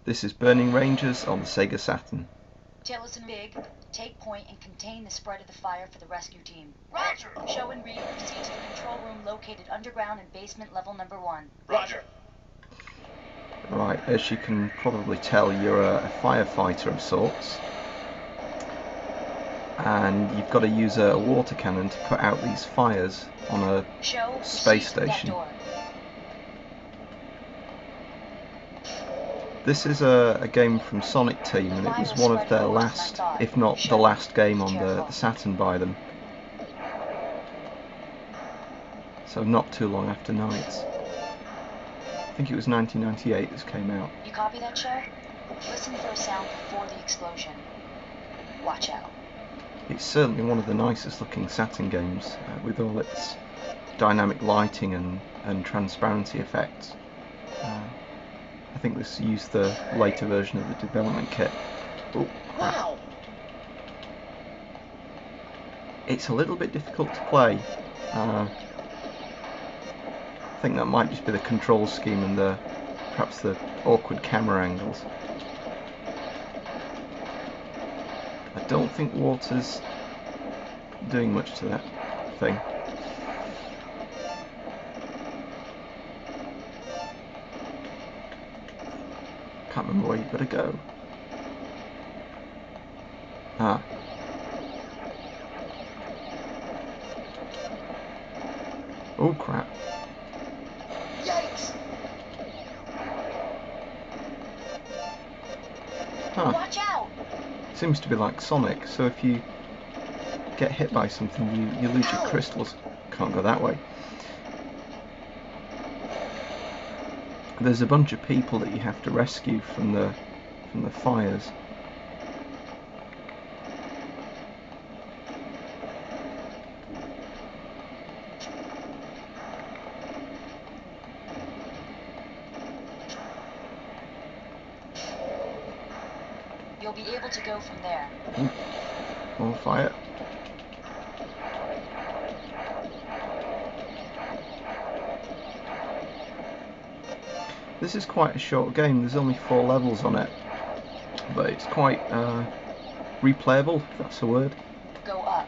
This is Burning Rangers on the Sega Saturn. Taylor and Big, take point and contain the spread of the fire for the rescue team. Roger! Show and Reed proceed to the control room located underground in basement level number 1. Roger! Right, as you can probably tell, you're a firefighter of sorts. And you've got to use a water cannon to put out these fires on a space station. This is a game from Sonic Team, and it was one of their last, if not the last game on the Saturn by them. So not too long after Knights. I think it was 1998 this came out. You copy that, Show? Listen for a sound before the explosion. Watch out. It's certainly one of the nicest looking Saturn games, with all its dynamic lighting and transparency effects. I think this used the later version of the development kit. Oh, wow! It's a little bit difficult to play. I think that might just be the control scheme and perhaps the awkward camera angles. I don't think water's doing much to that thing. Can't remember where you've got to go. Ah. Oh crap. Yikes! Huh. Watch out! Seems to be like Sonic, so if you get hit by something you lose your crystals. Can't go that way. There's a bunch of people that you have to rescue from the fires. You'll be able to go from there. More fire. This is quite a short game, there's only 4 levels on it, but it's quite replayable, if that's a word. Go up.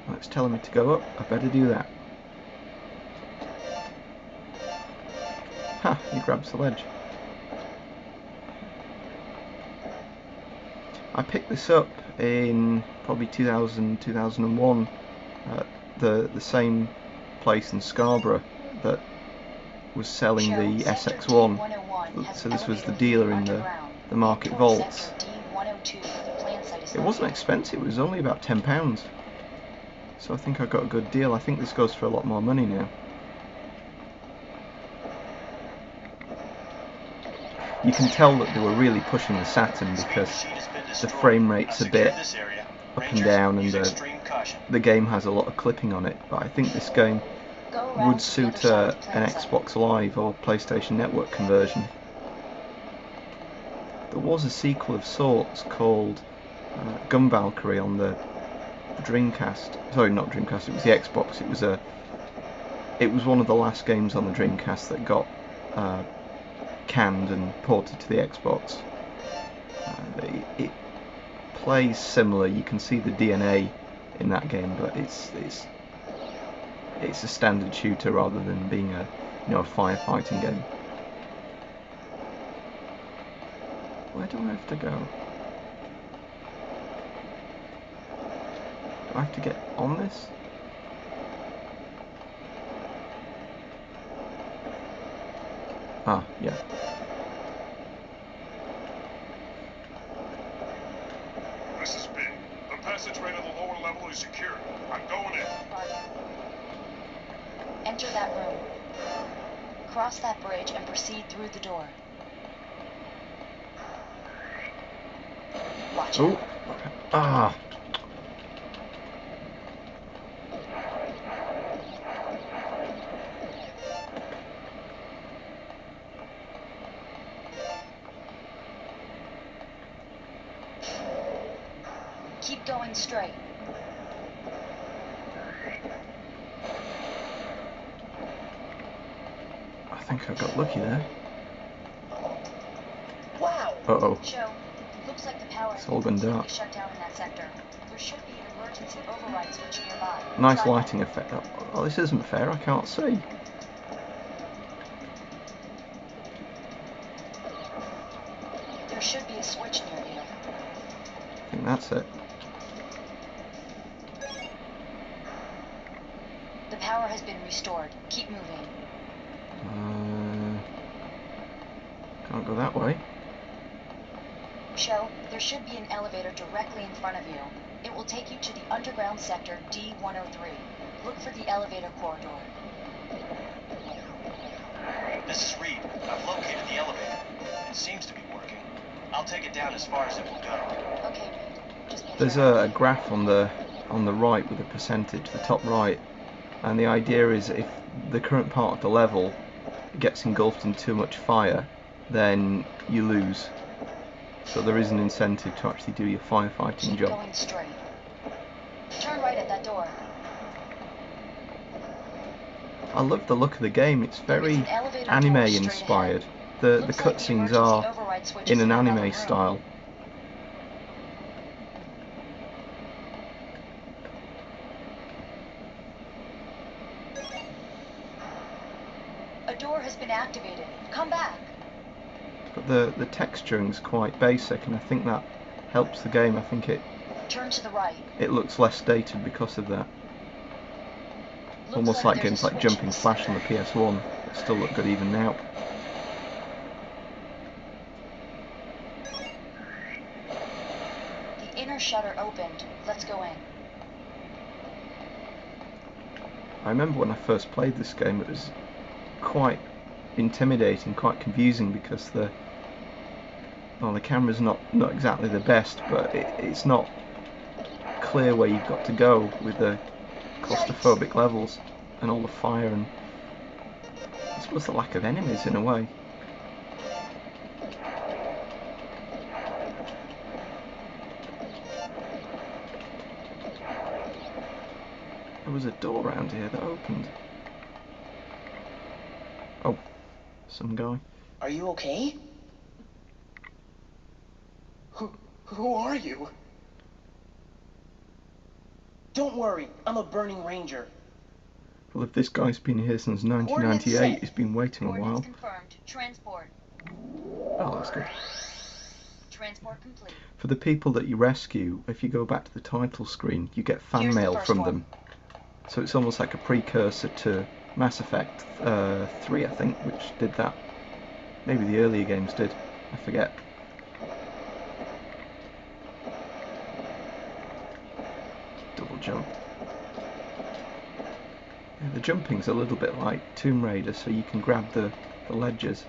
Well, it's telling me to go up, I better do that. Ha, he grabs the ledge. I picked this up in probably 2000, 2001 at the same place in Scarborough that was selling the SX1, so this was the dealer in the market vaults. It wasn't expensive, it was only about £10, so I think I got a good deal. I think this goes for a lot more money now. You can tell that they were really pushing the Saturn because the frame rate's a bit up and down and the game has a lot of clipping on it, but I think this game would suit an Xbox Live or PlayStation Network conversion. There was a sequel of sorts called Gun Valkyrie on the Dreamcast. Sorry, not Dreamcast, it was the Xbox. It was one of the last games on the Dreamcast that got canned and ported to the Xbox. It plays similar, you can see the DNA in that game, but it's a standard shooter rather than being a firefighting game. Where do I have to go? Do I have to get on this? Ah, yeah. This is Big. The passageway to the lower level is secure. I'm going in. Roger. Enter that room. Cross that bridge and proceed through the door. Watch out. Ah. Keep going straight. I think I got lucky there. Uh-oh. Show, looks like the power has It's all been gone completely dark. shut down in that sector. There should be an emergency override switch nearby. Nice Try lighting that. effect. Oh, this isn't fair. I can't see. There should be a switch near you. I think that's it. The power has been restored. Keep moving. Can't go that way. Show, there should be an elevator directly in front of you. It will take you to the underground sector D103. Look for the elevator corridor. This is Reed. I've located the elevator. It seems to be working. I'll take it down as far as it will go. Okay, Reed. Just be There's careful. a graph on the right with a percentage, the top right, and the idea is if the current part of the level gets engulfed in too much fire, then you lose. So there is an incentive to actually do your firefighting Keep job. going straight. Turn right at that door. I love the look of the game. It's There is very an elevator anime door straight inspired. ahead. The Looks like cutscenes emergency are override switch in is an another anime room. style. A door has been activated. Come back. But the texturing's quite basic, and I think that helps the game. I think Turn to the right. it looks less dated because of that. Looks Almost like there's games a like switch Jumping in the Flash on the center. PS1 that still look good even now. The inner shutter opened. Let's go in. I remember when I first played this game, it was quite intimidating, quite confusing because the camera's not exactly the best, but it's not clear where you've got to go with the claustrophobic levels and all the fire and I suppose the lack of enemies in a way. There was a door around here that opened. Oh, some guy. Are you okay? Who are you? Don't worry, I'm a burning ranger. Well, if this guy's been here since 1998, he's been waiting a while. Coordinates confirmed. Transport. Oh, that's good. Transport complete. For the people that you rescue, if you go back to the title screen, you get fan Here's the mail first from one. them. So it's almost like a precursor to Mass Effect 3, I think, which did that. Maybe the earlier games did. I forget. Double jump. Yeah, the jumping's a little bit like Tomb Raider, so you can grab the ledges.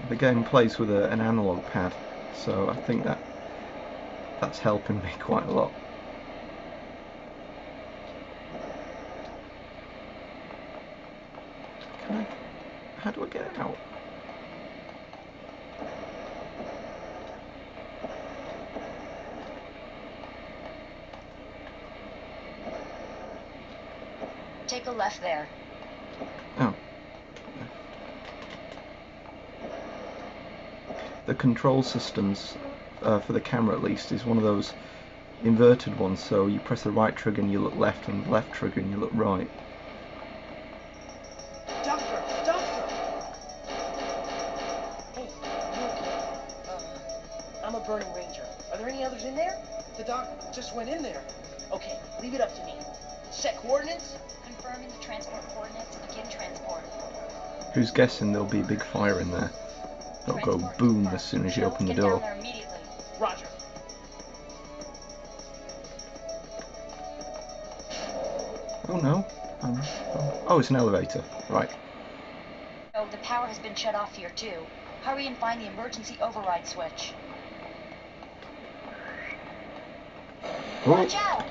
The game plays with an analog pad, so I think that's helping me quite a lot. How do I get out? Take a left there. Oh. The control systems, for the camera at least, is one of those inverted ones, so you press the right trigger and you look left, and the left trigger and you look right. Doctor! Hey, you okay? I'm a burning ranger. Are there any others in there? The doc just went in there. Okay, leave it up to me. Set coordinates? Confirming the transport coordinates. Begin transport. Who's guessing there'll be a big fire in there? It'll go Transport boom confirmed. as soon as you Show, open the get down door. there immediately. Roger. Oh no. Oh, it's an elevator. Right. Oh, the power has been shut off here too. Hurry and find the emergency override switch. Oh, Watch out!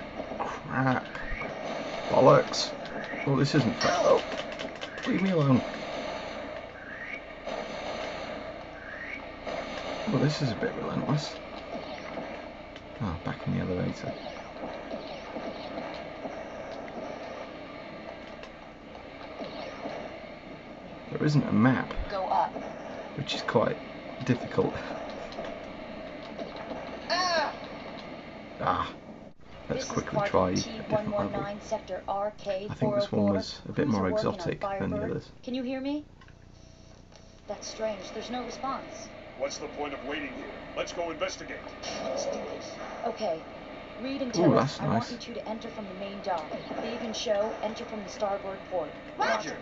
crap. Bollocks. Oh, this isn't fair. Oh, leave me alone. Well, this is a bit relentless. Ah, back in the elevator. There there isn't a map, Go up. which is quite difficult. Ah, let's quickly try a different level. Sector RK404. I think this one was a bit more exotic than the others. Can you hear me? That's strange. There's no response. What's the point of waiting here? Let's go investigate. Let's do this. Okay. Read and tell us. That's I want nice. you two to enter from the main dock. Leave and show. Enter from the starboard port. Roger.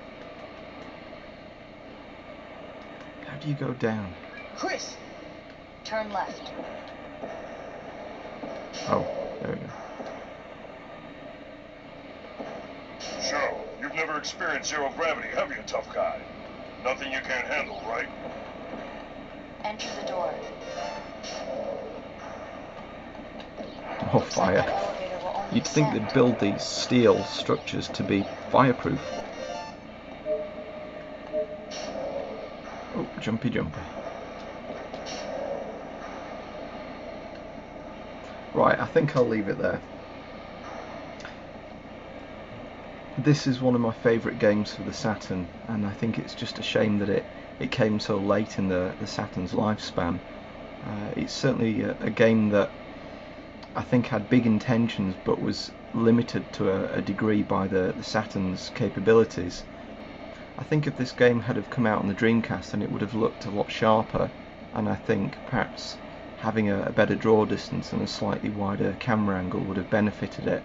How do you go down? Chris. Turn left. Oh, there we go. So, you've never experienced zero gravity, have you, tough guy? Nothing you can't handle, right? Enter the door. Oh, Looks like that fire. elevator will only You'd think ascend. they'd build these steel structures to be fireproof. Oh, jumpy. Right, I think I'll leave it there. This is one of my favourite games for the Saturn, and I think it's just a shame that it came so late in the Saturn's lifespan. It's certainly a game that I think had big intentions but was limited to a degree by the Saturn's capabilities. I think if this game had have come out on the Dreamcast, then it would have looked a lot sharper, and I think perhaps having a better draw distance and a slightly wider camera angle would have benefited it.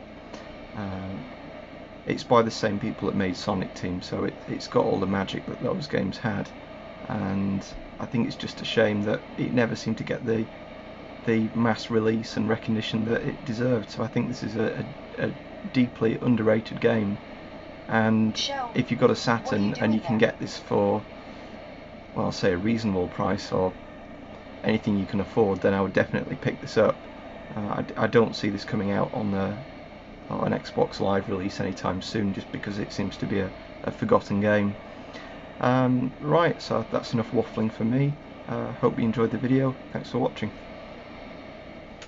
It's by the same people that made Sonic Team, so it's got all the magic that those games had, and I think it's just a shame that it never seemed to get the mass release and recognition that it deserved. So I think this is a deeply underrated game, and if you've got a Saturn and you can get this for, well, say a reasonable price or anything you can afford, then I would definitely pick this up. I don't see this coming out on an Xbox Live release anytime soon, just because it seems to be a forgotten game. Right, so that's enough waffling for me. Hope you enjoyed the video. Thanks for watching.